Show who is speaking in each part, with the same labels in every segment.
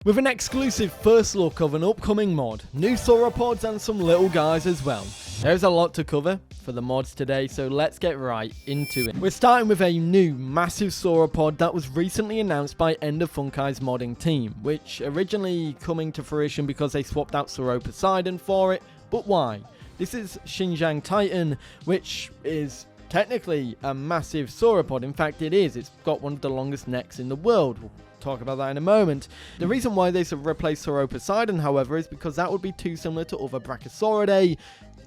Speaker 1: With an exclusive first look of an upcoming mod, new sauropods and some little guys as well. There's a lot to cover for the mods today, so let's get right into it. We're starting with a new massive sauropod that was recently announced by End of Funkai's modding team, which originally coming to fruition because they swapped out Sauroposeidon for it, but why? This is Xinjangtitan, which is technically a massive sauropod. In fact, it is. It's got one of the longest necks in the world. We'll talk about that in a moment. The reason why they replaced Sauroposeidon, however, is because that would be too similar to other Brachiosauridae,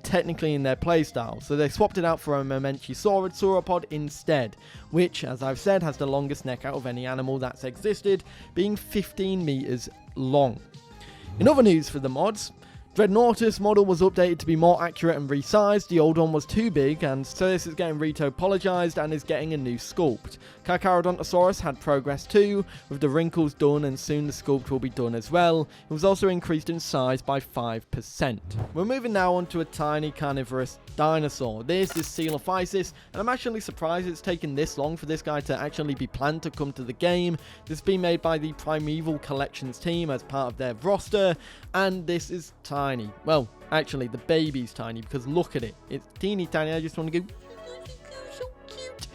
Speaker 1: technically in their playstyle. So they swapped it out for a Mamenchisaurus sauropod instead, which, as I've said, has the longest neck out of any animal that's existed, being 15 meters long. In other news for the mods, Dreadnoughtus model was updated to be more accurate and resized. The old one was too big, and so this is getting retopologized and is getting a new sculpt. Carcharodontosaurus had progress too, with the wrinkles done, and soon the sculpt will be done as well. It was also increased in size by 5%. We're moving now on to a tiny carnivorous dinosaur. This is Coelophysis, and I'm actually surprised it's taken this long for this guy to actually be planned to come to the game. This has been made by the Primeval Collections team as part of their roster, and this is tiny. Well, actually, the baby's tiny, because look at it. It's teeny tiny. I just want to go, so cute.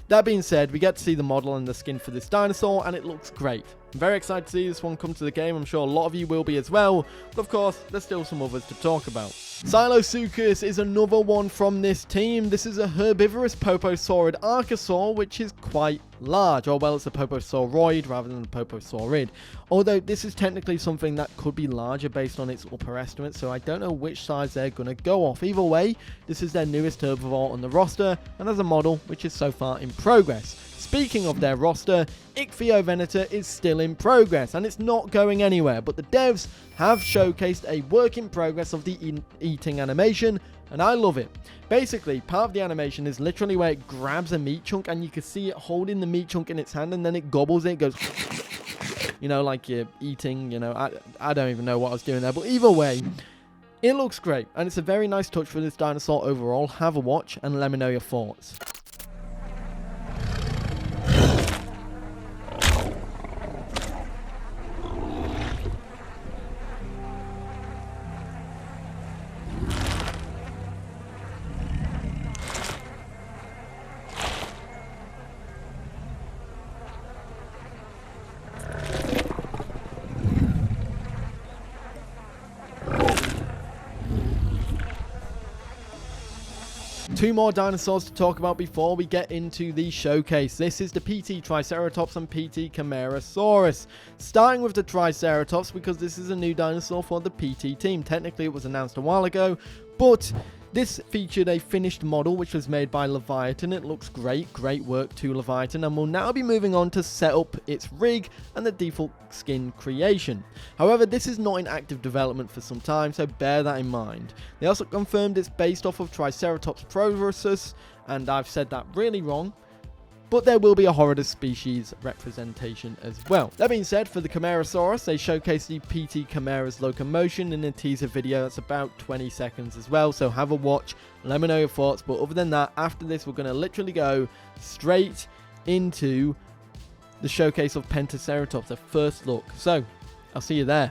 Speaker 1: That being said, we get to see the model and the skin for this dinosaur, and it looks great. I'm very excited to see this one come to the game. I'm sure a lot of you will be as well, but of course, there's still some others to talk about. Sillosuchus is another one from this team. This is a herbivorous poposaurid archosaur, which is quite large. Or, well, it's a poposauroid rather than a poposaurid. Although, this is technically something that could be larger based on its upper estimate, so I don't know which size they're going to go off. Either way, this is their newest herbivore on the roster, and as a model, which is so far in progress. Speaking of their roster, ICHTHYOVENATOR is still in progress, and it's not going anywhere, but the devs have showcased a work in progress of the eating animation, and I love it. Basically, part of the animation is literally where it grabs a meat chunk, and you can see it holding the meat chunk in its hand, and then it gobbles it, goes, you know, like you're eating, you know, I don't even know what I was doing there, but either way, it looks great, and it's a very nice touch for this dinosaur overall. Have a watch, and let me know your thoughts. Two more dinosaurs to talk about before we get into the showcase. This is the PT Triceratops and PT Camarasaurus. Starting with the Triceratops, because this is a new dinosaur for the PT team. Technically, it was announced a while ago, but this featured a finished model which was made by Leviathan. It looks great. Great work to Leviathan, and we'll now be moving on to set up its rig and the default skin creation. However, this is not in active development for some time, so bear that in mind. They also confirmed it's based off of Triceratops proversus, and I've said that really wrong, but there will be a Horridus species representation as well. That being said, for the Camarasaurus, they showcased the PT Camara's locomotion in a teaser video that's about 20 seconds as well, so have a watch, let me know your thoughts. But other than that, after this, we're going to literally go straight into the showcase of Pentaceratops, the first look. So, I'll see you there.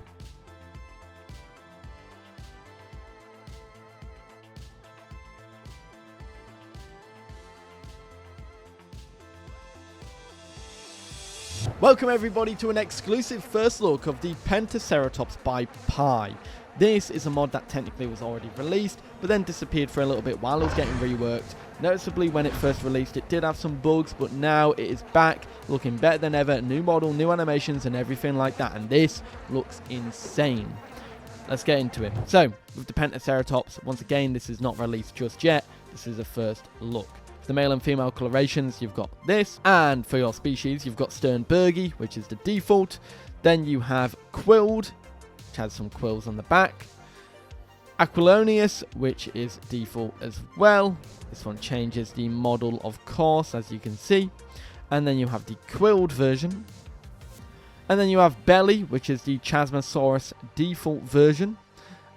Speaker 1: Welcome everybody to an exclusive first look of the Pentaceratops by Pi. This is a mod that technically was already released, but then disappeared for a little bit while it was getting reworked. Noticeably, when it first released, it did have some bugs, but now it is back, looking better than ever. New model, new animations, and everything like that, and this looks insane. Let's get into it. So, with the Pentaceratops, once again, this is not released just yet. This is a first look. For the male and female colorations, you've got this, and for your species, you've got Sternbergi, which is the default. Then you have Quilled, which has some quills on the back. Aquilonius, which is default as well. This one changes the model, of course, as you can see. And then you have the Quilled version. And then you have Belly, which is the Chasmosaurus default version.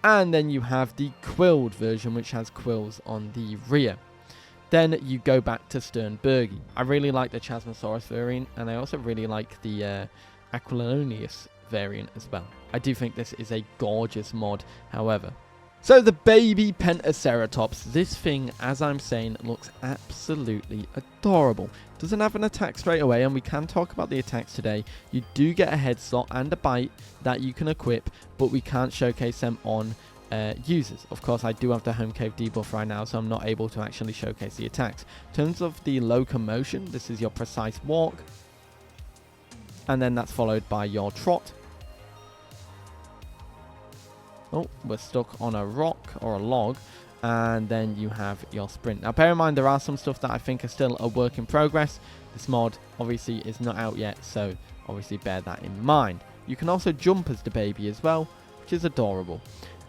Speaker 1: And then you have the Quilled version, which has quills on the rear. Then you go back to Sternbergi. I really like the Chasmosaurus variant, and I also really like the Aquilonius variant as well. I do think this is a gorgeous mod, however. So the baby Pentaceratops, this thing, as I'm saying, looks absolutely adorable. Doesn't have an attack straight away, and we can talk about the attacks today. You do get a head slot and a bite that you can equip, but we can't showcase them on users. Of course, I do have the home cave debuff right now, so I'm not able to actually showcase the attacks. In terms of the locomotion, this is your precise walk, and then that's followed by your trot. Oh, we're stuck on a rock or a log, and then you have your sprint. Now, bear in mind, there are some stuff that I think are still a work in progress. This mod obviously is not out yet, so obviously bear that in mind. You can also jump as the baby as well, which is adorable.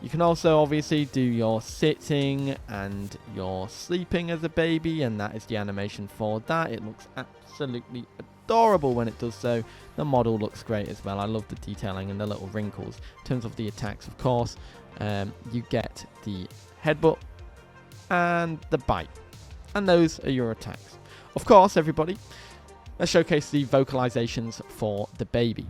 Speaker 1: You can also obviously do your sitting and your sleeping as a baby, and that is the animation for that. It looks absolutely adorable when it does so. The model looks great as well. I love the detailing and the little wrinkles. In terms of the attacks, of course, you get the headbutt and the bite, and those are your attacks. Of course, everybody, let's showcase the vocalizations for the baby.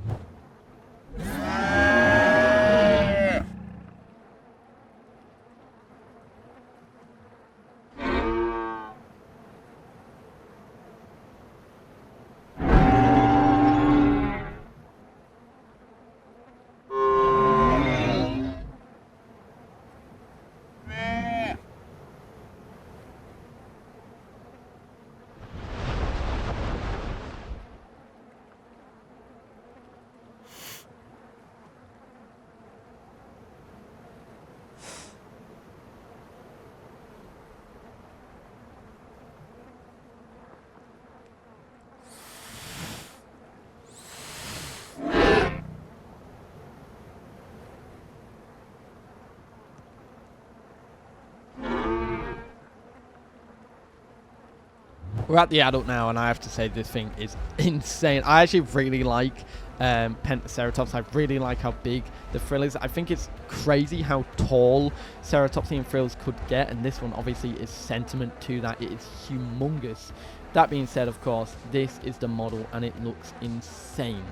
Speaker 1: We're at the adult now, and I have to say this thing is insane. I actually really like Pentaceratops. I really like how big the frill is. I think it's crazy how tall ceratopsian frills could get, and this one obviously is sentiment to that. It is humongous. That being said, of course, this is the model, and it looks insane.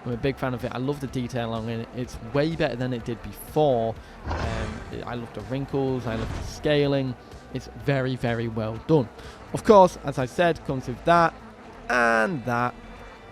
Speaker 1: I'm a big fan of it. I love the detail on it. It's way better than it did before. I love the wrinkles. I love the scaling. It's very, very well done. Of course, as I said, comes with that and that.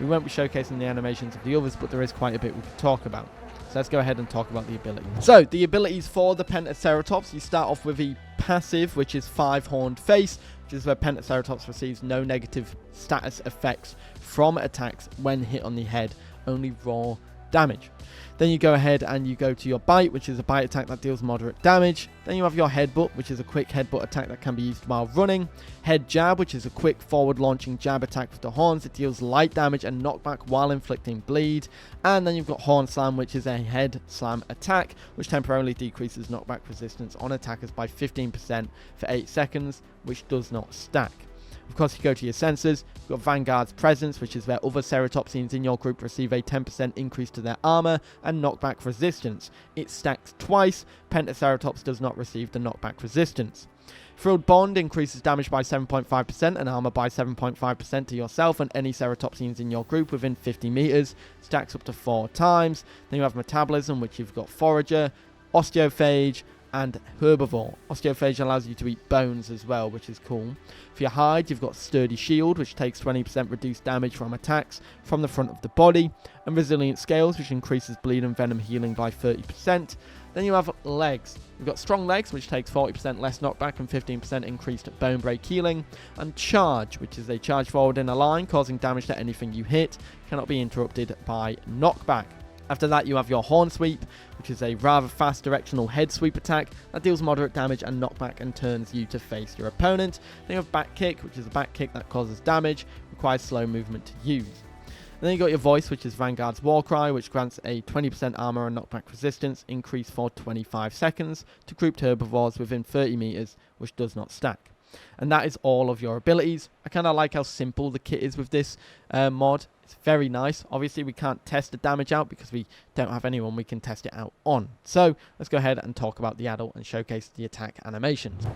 Speaker 1: We won't be showcasing the animations of the others, but there is quite a bit we can talk about. So let's go ahead and talk about the abilities. So the abilities for the Pentaceratops, you start off with the passive, which is 5-horned face, which is where Pentaceratops receives no negative status effects from attacks when hit on the head, only raw damage. Then you go ahead and you go to your bite, which is a bite attack that deals moderate damage. Then you have your headbutt, which is a quick headbutt attack that can be used while running. Head jab, which is a quick forward launching jab attack with the horns. It deals light damage and knockback while inflicting bleed. And then you've got horn slam, which is a head slam attack, which temporarily decreases knockback resistance on attackers by 15% for 8 seconds, which does not stack. Of course, you go to your sensors. You've got Vanguard's Presence, which is where other ceratopsians in your group receive a 10% increase to their armor and knockback resistance. It stacks twice. Pentaceratops does not receive the knockback resistance. Frilled Bond increases damage by 7.5% and armor by 7.5% to yourself and any ceratopsians in your group within 50 meters. Stacks up to 4 times. Then you have Metabolism, which you've got Forager, Osteophage, and Herbivore. Osteophage allows you to eat bones as well, which is cool. For your hide, you've got Sturdy Shield, which takes 20% reduced damage from attacks from the front of the body, and Resilient Scales, which increases bleed and venom healing by 30%. Then you have legs. You've got Strong Legs, which takes 40% less knockback and 15% increased bone break healing, and Charge, which is a charge forward in a line, causing damage to anything you hit, cannot be interrupted by knockback. After that, you have your Horn Sweep, which is a rather fast directional head sweep attack that deals moderate damage and knockback and turns you to face your opponent. Then you have Back Kick, which is a back kick that causes damage, requires slow movement to use. And then you got your Voice, which is Vanguard's Warcry, which grants a 20% armor and knockback resistance increase for 25 seconds to grouped herbivores within 30 meters, which does not stack. And that is all of your abilities. I kind of like how simple the kit is with this mod. It's very nice. Obviously, we can't test the damage out because we don't have anyone we can test it out on. So let's go ahead and talk about the adult and showcase the attack animations.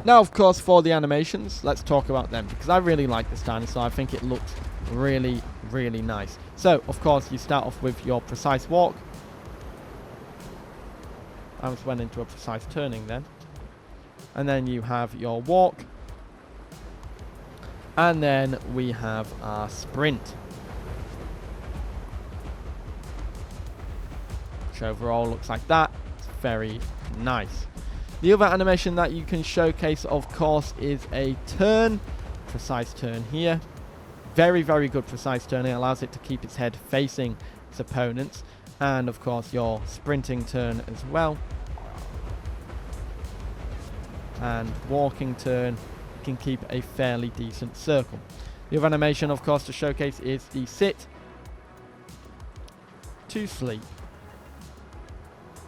Speaker 1: Now, of course, for the animations, let's talk about them, because I really like this dinosaur. I think it looks really, really nice. So, of course, you start off with your precise walk. I just went into a precise turning then. And then you have your walk. And then we have our sprint. Which overall looks like that. It's very nice. The other animation that you can showcase, of course, is a turn. Precise turn here. Very, very good precise turn. It allows it to keep its head facing its opponents. And, of course, your sprinting turn as well. And walking turn. You can keep a fairly decent circle. The other animation, of course, to showcase is the sit to sleep.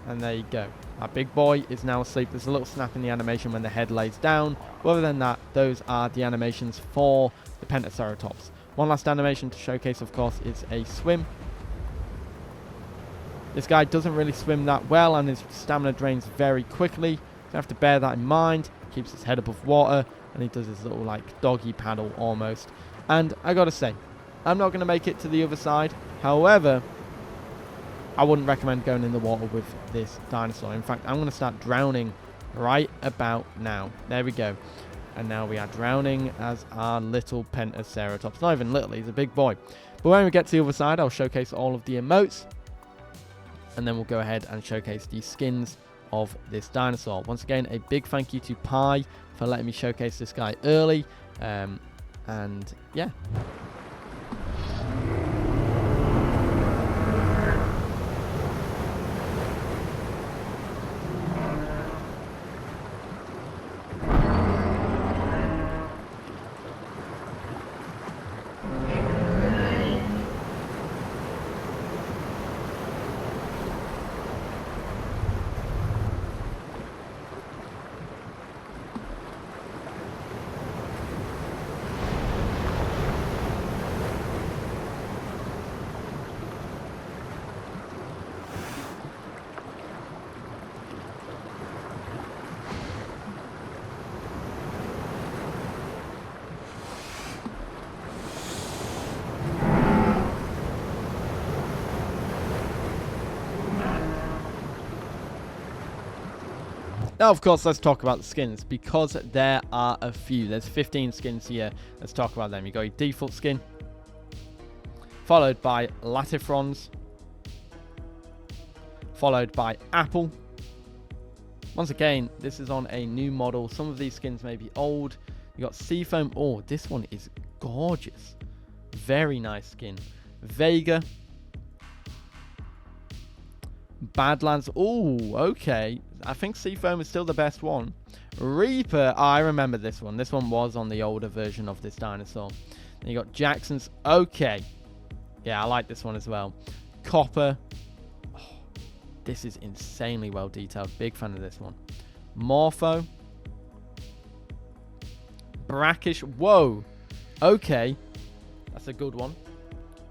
Speaker 1: And there you go. Our big boy is now asleep. There's a little snap in the animation when the head lays down. But other than that, those are the animations for the Pentaceratops. One last animation to showcase, of course, is a swim. This guy doesn't really swim that well, and his stamina drains very quickly. So you have to bear that in mind. Keeps his head above water, and he does his little, like, doggy paddle almost. And I gotta say, I'm not going to make it to the other side. However, I wouldn't recommend going in the water with this dinosaur. In fact, I'm going to start drowning right about now. There we go. And now we are drowning as our little Pentaceratops. Not even little, he's a big boy. But when we get to the other side, I'll showcase all of the emotes. And then we'll go ahead and showcase the skins of this dinosaur. Once again, a big thank you to Pi for letting me showcase this guy early. And yeah. Now, of course, let's talk about the skins, because there are a few. There's 15 skins here. Let's talk about them. You got your default skin, followed by Latifrons, followed by Apple. Once again, this is on a new model. Some of these skins may be old. You got Seafoam. Oh, this one is gorgeous. Very nice skin. Vega. Badlands. Oh, okay. I think Seafoam is still the best one. Reaper. Oh, I remember this one. This one was on the older version of this dinosaur. Then you got Jackson's. Okay. Yeah, I like this one as well. Copper. Oh, this is insanely well detailed. Big fan of this one. Morpho. Brackish. Whoa. Okay. That's a good one.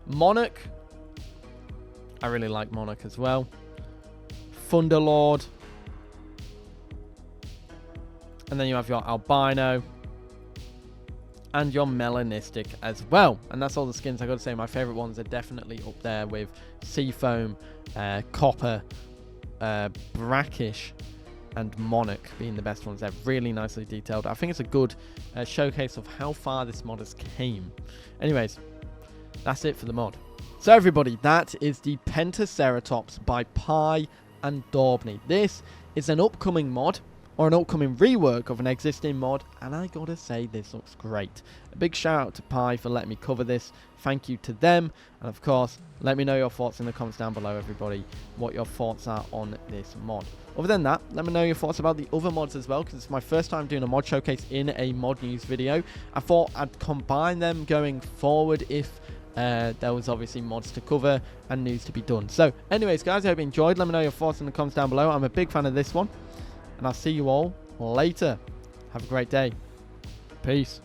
Speaker 1: Monarch. I really like Monarch as well. Thunderlord. And then you have your albino and your melanistic as well. And that's all the skins. I got to say, my favorite ones are definitely up there with Seafoam, Copper, Brackish, and Monarch being the best ones. They're really nicely detailed. I think it's a good showcase of how far this mod has came. Anyways, that's it for the mod. So everybody, that is the Pentaceratops by Pi and Daubney. This is an upcoming mod, or an upcoming rework of an existing mod, and I gotta say, this looks great. A big shout out to Pi for letting me cover this. Thank you to them, and of course, let me know your thoughts in the comments down below, everybody, what your thoughts are on this mod. Other than that, let me know your thoughts about the other mods as well, because it's my first time doing a mod showcase in a mod news video. I thought I'd combine them going forward if there was obviously mods to cover and news to be done. So anyways, guys, I hope you enjoyed. Let me know your thoughts in the comments down below. I'm a big fan of this one, and I'll see you all later. Have a great day. Peace.